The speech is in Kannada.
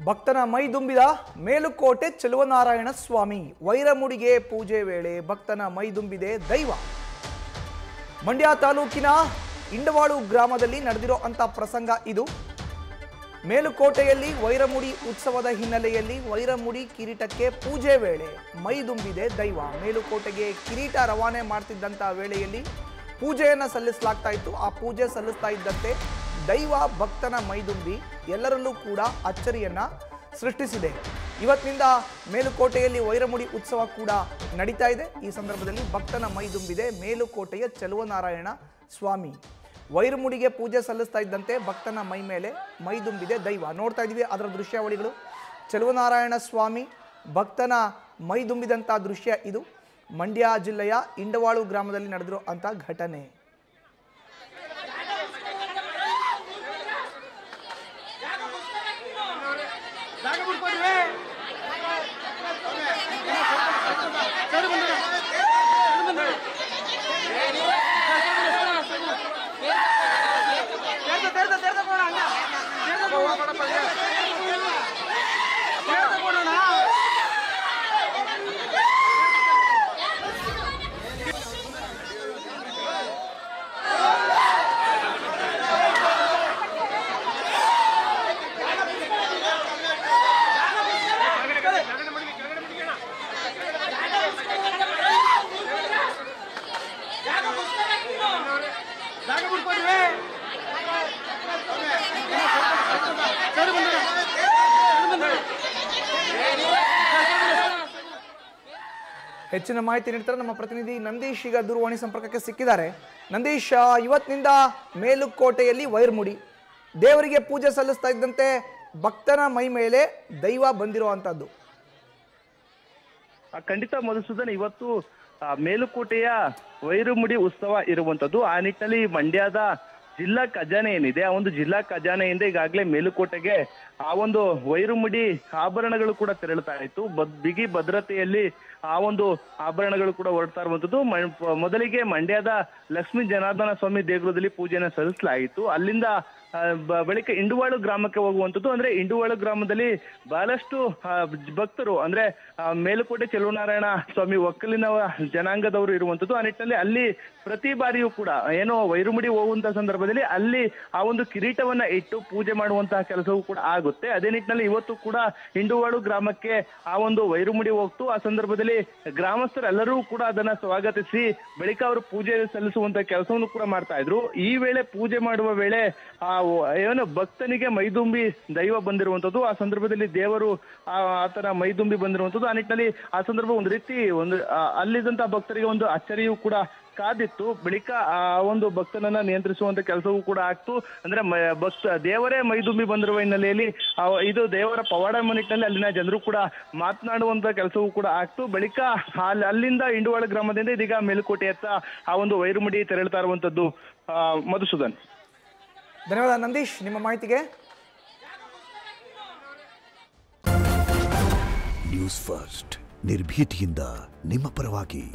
ಭಕ್ತನ ಮೈದುಂಬಿದ ಮೇಲುಕೋಟೆ ಚೆಲುವನಾರಾಯಣ ಸ್ವಾಮಿ ವೈರಮುಡಿಗೆ ಪೂಜೆ ವೇಳೆ ಭಕ್ತನ ಮೈದುಂಬಿದೆ ದೈವ. ಮಂಡ್ಯ ತಾಲೂಕಿನ ಇಂಡವಾಳು ಗ್ರಾಮದಲ್ಲಿ ನಡೆದಿರೋ ಅಂತ ಪ್ರಸಂಗ ಇದು. ಮೇಲುಕೋಟೆಯಲ್ಲಿ ವೈರಮುಡಿ ಉತ್ಸವದ ಹಿನ್ನೆಲೆಯಲ್ಲಿ ವೈರಮುಡಿ ಕಿರೀಟಕ್ಕೆ ಪೂಜೆ ವೇಳೆ ಮೈದುಂಬಿದೆ ದೈವ. ಮೇಲುಕೋಟೆಗೆ ಕಿರೀಟ ರವಾನೆ ಮಾಡ್ತಿದ್ದಂಥ ವೇಳೆಯಲ್ಲಿ ಪೂಜೆಯನ್ನು ಸಲ್ಲಿಸಲಾಗ್ತಾ ಇತ್ತು. ಆ ಪೂಜೆ ಸಲ್ಲಿಸ್ತಾ ಇದ್ದಂತೆ ದೈವ ಭಕ್ತನ ಮೈದುಂಬಿ ಎಲ್ಲರಲ್ಲೂ ಕೂಡ ಅಚ್ಚರಿಯನ್ನ ಸೃಷ್ಟಿಸಿದೆ. ಇವತ್ತಿನಿಂದ ಮೇಲುಕೋಟೆಯಲ್ಲಿ ವೈರಮುಡಿ ಉತ್ಸವ ಕೂಡ ನಡೀತಾ ಇದೆ. ಈ ಸಂದರ್ಭದಲ್ಲಿ ಭಕ್ತನ ಮೈದುಂಬಿದೆ ಮೇಲುಕೋಟೆಯ ಚೆಲುವನಾರಾಯಣ ಸ್ವಾಮಿ. ವೈರಮುಡಿಗೆ ಪೂಜೆ ಸಲ್ಲಿಸ್ತಾ ಇದ್ದಂತೆ ಭಕ್ತನ ಮೈ ಮೇಲೆ ಮೈದುಂಬಿದೆ ದೈವ. ನೋಡ್ತಾ ಇದೀವಿ ಅದರ ದೃಶ್ಯಾವಳಿಗಳು. ಚೆಲುವನಾರಾಯಣ ಸ್ವಾಮಿ ಭಕ್ತನ ಮೈದುಂಬಿದಂಥ ದೃಶ್ಯ ಇದು. ಮಂಡ್ಯ ಜಿಲ್ಲೆಯ ಇಂಡವಾಳು ಗ್ರಾಮದಲ್ಲಿ ನಡೆದಿರೋ ಅಂಥ ಘಟನೆ. ಹೆಚ್ಚಿನ ಮಾಹಿತಿ ನೀಡ್ತಾರೆ ನಮ್ಮ ಪ್ರತಿನಿಧಿ ನಂದೀಶ್. ಈಗ ದೂರವಾಣಿ ಸಂಪರ್ಕಕ್ಕೆ ಸಿಕ್ಕಿದ್ದಾರೆ. ನಂದೀಶ್, ಇವತ್ತಿನಿಂದ ಮೇಲುಕೋಟೆಯಲ್ಲಿ ವೈರಮುಡಿ ದೇವರಿಗೆ ಪೂಜೆ ಸಲ್ಲಿಸ್ತಾ ಇದ್ದಂತೆ ಭಕ್ತನ ಮೈ ಮೇಲೆ ದೈವ ಬಂದಿರುವಂತದ್ದು. ಖಂಡಿತ ಮಧುಸೂದನ್, ಇವತ್ತು ಮೇಲುಕೋಟೆಯ ವೈರಮುಡಿ ಉತ್ಸವ ಇರುವಂತದ್ದು. ಆ ನಿಟ್ಟಿನಲ್ಲಿ ಮಂಡ್ಯದ ಜಿಲ್ಲಾ ಖಜಾನೆ ಏನಿದೆ, ಆ ಒಂದು ಜಿಲ್ಲಾ ಖಜಾನೆಯಿಂದ ಈಗಾಗಲೇ ಮೇಲುಕೋಟೆಗೆ ಆ ಒಂದು ವೈರಮುಡಿ ಆಭರಣಗಳು ಕೂಡ ತೆರಳುತ್ತಾ ಇತ್ತು. ಬಿಗಿ ಭದ್ರತೆಯಲ್ಲಿ ಆ ಒಂದು ಆಭರಣಗಳು ಕೂಡ ಹೊರಡ್ತಾ ಇರುವಂತದ್ದು. ಮೊದಲಿಗೆ ಮಂಡ್ಯದ ಲಕ್ಷ್ಮೀ ಜನಾರ್ದನ ಸ್ವಾಮಿ ದೇಗುಲದಲ್ಲಿ ಪೂಜೆಯನ್ನು ಸಲ್ಲಿಸಲಾಯಿತು. ಅಲ್ಲಿಂದ ಬಳಿಕ ಇಂಡುವಾಳು ಗ್ರಾಮಕ್ಕೆ ಹೋಗುವಂಥದ್ದು. ಅಂದ್ರೆ ಇಂಡುವಾಳು ಗ್ರಾಮದಲ್ಲಿ ಬಹಳಷ್ಟು ಭಕ್ತರು, ಅಂದ್ರೆ ಮೇಲುಕೋಟೆ ಚೆಲುವನಾರಾಯಣ ಸ್ವಾಮಿ ಒಕ್ಕಲಿನ ಜನಾಂಗದವರು ಇರುವಂತದ್ದು. ಆ ನಿಟ್ಟಿನಲ್ಲಿ ಅಲ್ಲಿ ಪ್ರತಿ ಬಾರಿಯೂ ಕೂಡ ಏನೋ ವೈರಮುಡಿ ಹೋಗುವಂತಹ ಸಂದರ್ಭದಲ್ಲಿ ಅಲ್ಲಿ ಆ ಒಂದು ಕಿರೀಟವನ್ನ ಇಟ್ಟು ಪೂಜೆ ಮಾಡುವಂತಹ ಕೆಲಸವೂ ಕೂಡ ಆಗುತ್ತೆ. ಅದೇ ನಿಟ್ಟಿನಲ್ಲಿ ಇವತ್ತು ಕೂಡ ಇಂಡುವಾಳು ಗ್ರಾಮಕ್ಕೆ ಆ ಒಂದು ವೈರಮುಡಿ ಹೋಗ್ತು. ಆ ಸಂದರ್ಭದಲ್ಲಿ ಗ್ರಾಮಸ್ಥರೆಲ್ಲರೂ ಕೂಡ ಅದನ್ನ ಸ್ವಾಗತಿಸಿ ಬಳಿಕ ಅವರು ಪೂಜೆ ಸಲ್ಲಿಸುವಂತಹ ಕೆಲಸವನ್ನು ಕೂಡ ಮಾಡ್ತಾ ಇದ್ರು. ಈ ವೇಳೆ ಪೂಜೆ ಮಾಡುವ ವೇಳೆ ಆ ಏನು ಭಕ್ತನಿಗೆ ಮೈದುಂಬಿ ದೈವ ಬಂದಿರುವಂತದ್ದು. ಆ ಸಂದರ್ಭದಲ್ಲಿ ದೇವರು ಆತನ ಮೈದುಂಬಿ ಬಂದಿರುವಂತದ್ದು. ಆ ನಿಟ್ಟಿನಲ್ಲಿ ಆ ಸಂದರ್ಭ ಒಂದು ರೀತಿ ಅಲ್ಲಿದ್ದಂತಹ ಭಕ್ತರಿಗೆ ಒಂದು ಅಚ್ಚರಿಯೂ ಕೂಡ ಕಾದಿತ್ತು. ಬಳಿಕ ಆ ಒಂದು ಭಕ್ತನನ್ನ ನಿಯಂತ್ರಿಸುವಂತ ಕೆಲಸವೂ ಕೂಡ ಆಗ್ತು. ಅಂದ್ರೆ ದೇವರೇ ಮೈದುಂಬಿ ಬಂದಿರುವ ಹಿನ್ನೆಲೆಯಲ್ಲಿ ಇದು ದೇವರ ಪವಾಡ ನಿಟ್ಟಿನಲ್ಲಿ ಅಲ್ಲಿನ ಜನರು ಕೂಡ ಮಾತನಾಡುವಂತ ಕೆಲಸವೂ ಕೂಡ ಆಗ್ತು. ಬಳಿಕ ಅಲ್ಲಿಂದ ಇಂಡುವಾಳ ಗ್ರಾಮದಿಂದ ಇದೀಗ ಮೇಲುಕೋಟೆಯತ್ತ ಆ ಒಂದು ವೈರಮುಡಿ ತೆರಳುತ್ತಾ ಇರುವಂತದ್ದು. ಮಧುಸೂದನ್, ಧನ್ಯವಾದ ನಂದೀಶ್ ನಿಮ್ಮ ಮಾಹಿತಿಗೆ. ನ್ಯೂಸ್ ಫಸ್ಟ್ ನಿರ್ಭೀತಿಯಿಂದ ನಿಮ್ಮ ಪರವಾಗಿ.